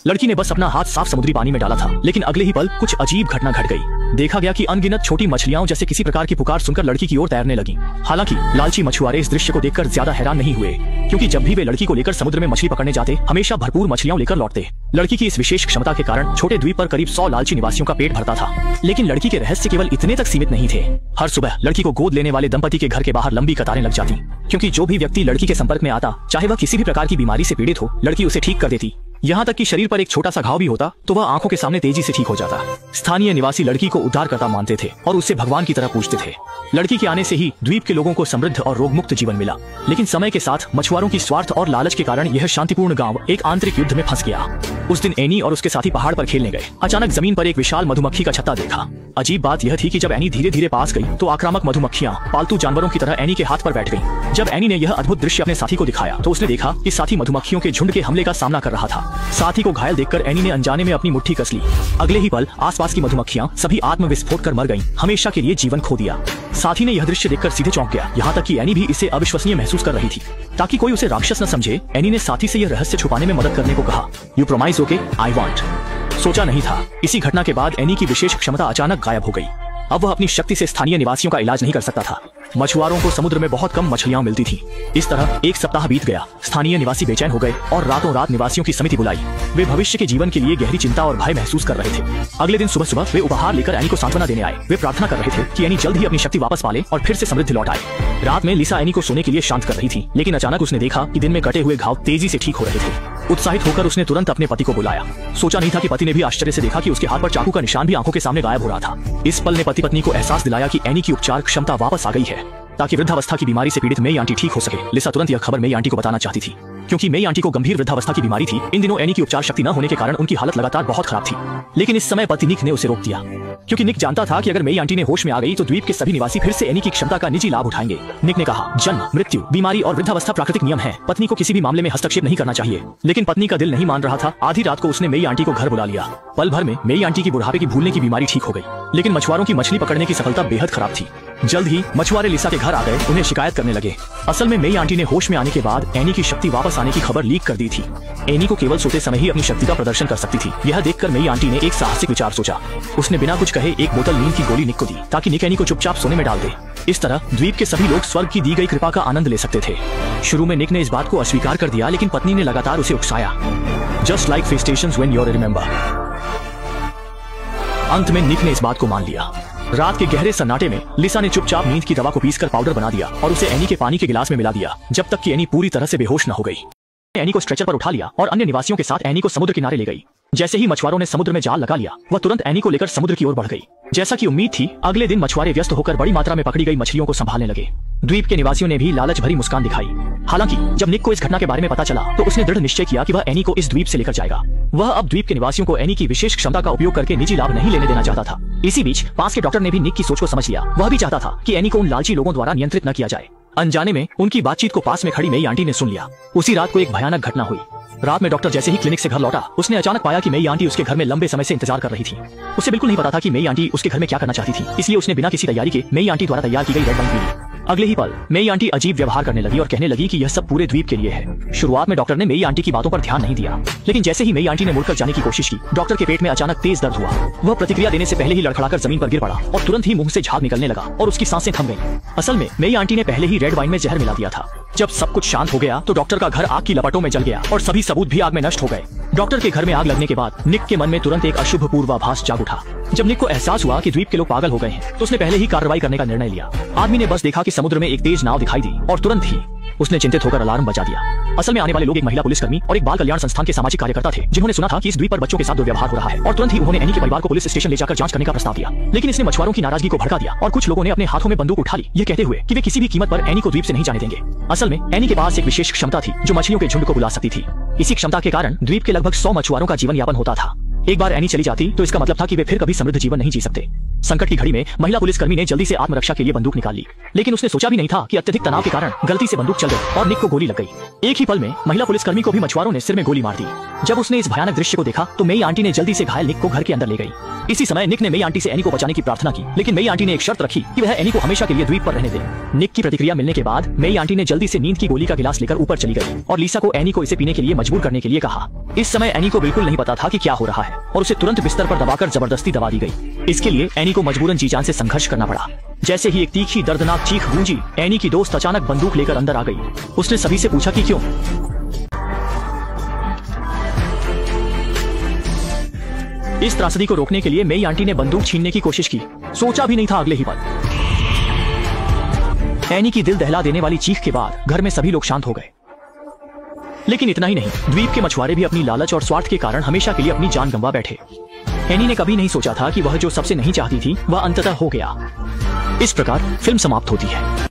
लड़की ने बस अपना हाथ साफ समुद्री पानी में डाला था, लेकिन अगले ही पल कुछ अजीब घटना घट गई। देखा गया कि अनगिनत छोटी मछलियां जैसे किसी प्रकार की पुकार सुनकर लड़की की ओर तैरने लगी। हालांकि लालची मछुआरे इस दृश्य को देखकर ज्यादा हैरान नहीं हुए, क्योंकि जब भी वे लड़की को लेकर समुद्र में मछली पकड़ने जाते हमेशा भरपूर मछलियां लेकर लौटते। लड़की की इस विशेष क्षमता के कारण छोटे द्वीप पर करीब 100 लालची निवासियों का पेट भरता था। लेकिन लड़की के रहस्य केवल इतने तक सीमित नहीं थे। हर सुबह लड़की को गोद लेने वाले दंपति के घर के बाहर लंबी कतारें लग जाती, क्योंकि जो भी व्यक्ति लड़की के संपर्क में आता, चाहे वह किसी भी प्रकार की बीमारी से पीड़ित हो, लड़की उसे ठीक कर देती। यहाँ तक कि शरीर पर एक छोटा सा घाव भी होता तो वह आंखों के सामने तेजी से ठीक हो जाता। स्थानीय निवासी लड़की को उद्धारकर्ता मानते थे और उसे भगवान की तरह पूजते थे। लड़की के आने से ही द्वीप के लोगों को समृद्ध और रोगमुक्त जीवन मिला। लेकिन समय के साथ मछुआरों की स्वार्थ और लालच के कारण यह शांतिपूर्ण गांव एक आंतरिक युद्ध में फंस गया। उस दिन एनी और उसके साथी पहाड़ पर खेलने गए। अचानक जमीन पर एक विशाल मधुमक्खी का छत्ता देखा। अजीब बात यह थी कि जब एनी धीरे धीरे पास गई तो आक्रामक मधुमक्खियां पालतू जानवरों की तरह एनी के हाथ पर बैठ गईं। जब एनी ने यह अद्भुत दृश्य अपने साथी को दिखाया तो उसने देखा कि साथी मधुमक्खियों के झुंड के हमले का सामना कर रहा था। साथी को घायल देखकर एनी ने अनजाने में अपनी मुट्ठी कस ली। अगले ही पल आसपास की मधुमक्खियां सभी आत्मविस्फोट कर मर गईं, हमेशा के लिए जीवन खो दिया। साथी ने यह दृश्य देखकर सीधे चौंक गया। यहाँ तक कि एनी भी इसे अविश्वसनीय महसूस कर रही थी। ताकि कोई उसे राक्षस न समझे, एनी ने साथी से यह रहस्य छुपाने में मदद करने को कहा। You promise okay, I want. सोचा नहीं था, इसी घटना के बाद एनी की विशेष क्षमता अचानक गायब हो गई। अब वह अपनी शक्ति से स्थानीय निवासियों का इलाज नहीं कर सकता था। मछुआरों को समुद्र में बहुत कम मछलियां मिलती थी। इस तरह एक सप्ताह बीत गया। स्थानीय निवासी बेचैन हो गए और रातों रात निवासियों की समिति बुलाई। वे भविष्य के जीवन के लिए गहरी चिंता और भय महसूस कर रहे थे। अगले दिन सुबह सुबह वे उपहार लेकर एनी को सांत्वना देने आए। वे प्रार्थना कर रहे थे कि एनी जल्द ही अपनी शक्ति वापस पाले और फिर से समृद्धि लौट आए। रात में लिसा एनी को सोने के लिए शांत कर रही थी, लेकिन अचानक उसने देखा कि दिन में कटे हुए घाव तेजी से ठीक हो रहे थे। उत्साहित होकर उसने तुरंत अपने पति को बुलाया। सोचा नहीं था कि पति ने भी आश्चर्य से देखा कि उसके हाथ पर चाकू का निशान भी आंखों के सामने गायब हो रहा था। इस पल ने पति पत्नी को एहसास दिलाया कि एनी की उपचार क्षमता वापस आ गई है, ताकि वृद्धावस्था की बीमारी से पीड़ित मेई आंटी ठीक हो सके। लिसा तुरंत यह खबर मेई आंटी को बताना चाहती थी, क्योंकि मेई आंटी को गंभीर वृद्धावस्था की बीमारी थी। इन दिनों एनी की उपचार शक्ति न होने के कारण उनकी हालत लगातार बहुत खराब थी। लेकिन इस समय पति निक ने उसे रोक दिया, क्योंकि निक जानता था कि अगर मेई आंटी ने होश में आ गई तो द्वीप के सभी निवासी फिर से एनी की क्षमता का निजी लाभ उठाएंगे। निक ने कहा, जन्म, मृत्यु, बीमारी और वृद्धावस्था प्राकृतिक नियम है। पत्नी को किसी भी मामले में हस्तक्षेप नहीं करना चाहिए। लेकिन पत्नी का दिल नहीं मान रहा था। आधी रात को उसने मेई आंटी को घर बुला लिया। पल भर में मेई आंटी की बुढ़ापे की भूलने की बीमारी ठीक हो गई। लेकिन मछुआरों की मछली पकड़ने की सफलता बेहद खराब थी। जल्द ही मछुआरे लिसा के घर आ गए, उन्हें शिकायत करने लगे। असल में मेई आंटी ने होश में आने के बाद एनी की शक्ति वापस आने की खबर लीक कर दी थी। एनी को केवल सोते समय ही अपनी शक्ति का प्रदर्शन कर सकती थी। यह देखकर मेई आंटी ने एक साहसिक विचार सोचा। उसने बिना कुछ कहे एक बोतल नींद की गोली निक को दी, ताकि निक एनी को चुपचाप सोने में डाल दे। इस तरह द्वीप के सभी लोग स्वर्ग की दी गई कृपा का आनंद ले सकते थे। शुरू में निक ने इस बात को अस्वीकार कर दिया, लेकिन पत्नी ने लगातार उसे उकसाया। जस्ट लाइक फेस्टेशंस व्हेन यू रिमेंबर। अंत में निक ने इस बात को मान लिया। रात के गहरे सन्नाटे में लिसा ने चुपचाप नींद की दवा को पीसकर पाउडर बना दिया और उसे एनी के पानी के गिलास में मिला दिया, जब तक कि एनी पूरी तरह से बेहोश न हो गई। एनी को स्ट्रेचर पर उठा लिया और अन्य निवासियों के साथ एनी को समुद्र किनारे ले गई। जैसे ही मछुआरों ने समुद्र में जाल लगा लिया, वह तुरंत एनी को लेकर समुद्र की ओर बढ़ गई। जैसा कि उम्मीद थी, अगले दिन मछुआरे व्यस्त होकर बड़ी मात्रा में पकड़ी गई मछलियों को संभालने लगे। द्वीप के निवासियों ने भी लालच भरी मुस्कान दिखाई। हालांकि जब निक को इस घटना के बारे में पता चला तो उसने दृढ़ निश्चय किया कि वह एनी को इस द्वीप से लेकर जाएगा। वह अब द्वीप के निवासियों को एनी की विशेष क्षमता का उपयोग करके निजी लाभ नहीं लेने देना चाहता था। इसी बीच पास के डॉक्टर ने भी निक की सोच को समझ लिया। वह भी चाहता था कि एनी को उन लालची लोगों द्वारा नियंत्रित न किया जाए। अनजाने में उनकी बातचीत को पास में खड़ी मेई आंटी ने सुन लिया। उसी रात को एक भयानक घटना हुई। रात में डॉक्टर जैसे ही क्लिनिक से घर लौटा, उसने अचानक पाया कि मेई आंटी उसके घर में लंबे समय से इंतजार कर रही थी। उसे बिल्कुल नहीं पता था कि मेई आंटी उसके घर में क्या करना चाहती थी, इसलिए उसने बिना किसी तैयारी के मेई आंटी द्वारा तैयार की गई रेड वाइन पी ली। अगले ही पल मेई आंटी अजीब व्यवहार करने लगी और कहने लगी कि यह सब पूरे द्वीप के लिए है। शुरुआत में डॉक्टर ने मेई आंटी की बातों पर ध्यान नहीं दिया, लेकिन जैसे ही मेई आंटी ने मुड़कर जाने की कोशिश की, डॉक्टर के पेट में अचानक तेज दर्द हुआ। वह प्रतिक्रिया देने से पहले ही लड़खड़ाकर जमीन पर गिर पड़ा और तुरंत ही मुंह से झाग निकलने लगा और उसकी सांसें थम गईं। असल में मेई आंटी ने पहले ही रेड वाइन में जहर मिला दिया था। जब सब कुछ शांत हो गया तो डॉक्टर का घर आग की लपटों में जल गया और सभी सबूत भी आग में नष्ट हो गए। डॉक्टर के घर में आग लगने के बाद निक के मन में तुरंत एक अशुभ पूर्वाभास जाग उठा। जब निक को एहसास हुआ कि द्वीप के लोग पागल हो गए हैं, तो उसने पहले ही कार्रवाई करने का निर्णय लिया। आदमी ने बस देखा कि समुद्र में एक तेज नाव दिखाई दी और तुरंत ही उसने चिंतित होकर अलार्म बजा दिया। असल में आने वाले लोग एक महिला पुलिसकर्मी और एक बाल कल्याण संस्थान के सामाजिक कार्यकर्ता थे, जिन्होंने सुना था कि इस द्वीप पर बच्चों के साथ दुर्व्यवहार हो रहा है, और तुरंत ही उन्होंने एनी के परिवार को पुलिस स्टेशन ले जाकर जांच करने का प्रस्ताव दिया। लेकिन इसने मछुआरों की नाराजगी को भड़का दिया और कुछ लोगों ने अपने हाथों में बंदूक उठा ली, यह कहते हुए कि वे किसी भी कीमत पर एनी को द्वीप से नहीं जाने देंगे। असल में एनी के पास एक विशेष क्षमता थी जो मछलियों के झुंड को बुला सकती थी। इसी क्षमता के कारण द्वीप के लगभग 100 मछुआरों का जीवन यापन होता था। एक बार एनी चली जाती तो इसका मतलब था कि वे फिर कभी समृद्ध जीवन नहीं जी सकते। संकट की घड़ी में महिला पुलिसकर्मी ने जल्दी से आत्मरक्षा के लिए बंदूक निकाल ली, लेकिन उसने सोचा भी नहीं था कि अत्यधिक तनाव के कारण गलती से बंदूक चल गई और निक को गोली लग गई। एक ही पल में महिला पुलिसकर्मी को भी मछुआरों ने सिर में गोली मार दी। जब उसने इस भयानक दृश्य को देखा तो मेई आंटी ने जल्दी से घायल निक को घर के अंदर ले गई। इसी समय निक ने मेई आंटी से एनी को बचाने की प्रार्थना की, लेकिन मेई आंटी ने एक शर्त रखी कि वह एनी को हमेशा के लिए द्वीप पर रहने दे। निक की प्रतिक्रिया मिलने के बाद मेई आंटी ने जल्दी से नींद की गोली का गिलास लेकर ऊपर चली गई और लीसा को एनी को इसे पीने के लिए मजबूर करने के लिए कहा। इस समय एनी को बिल्कुल नहीं पता था कि क्या हो रहा है और उसे तुरंत बिस्तर पर दबाकर जबरदस्ती दबा दी गई। इसके लिए एनी को मजबूरन जी जान से संघर्ष करना पड़ा। जैसे ही एक तीखी दर्दनाक चीख गूंजी, एनी की दोस्त अचानक बंदूक लेकर अंदर आ गई। उसने सभी से पूछा कि क्यों। इस त्रासदी को रोकने के लिए मेई आंटी ने बंदूक छीनने की कोशिश की। सोचा भी नहीं था अगले ही पल एनी की दिल दहला देने वाली चीख के बाद घर में सभी लोग शांत हो गए। लेकिन इतना ही नहीं, द्वीप के मछुआरे भी अपनी लालच और स्वार्थ के कारण हमेशा के लिए अपनी जान गंवा बैठे। एनी ने कभी नहीं सोचा था कि वह जो सबसे नहीं चाहती थी वह अंततः हो गया। इस प्रकार फिल्म समाप्त होती है।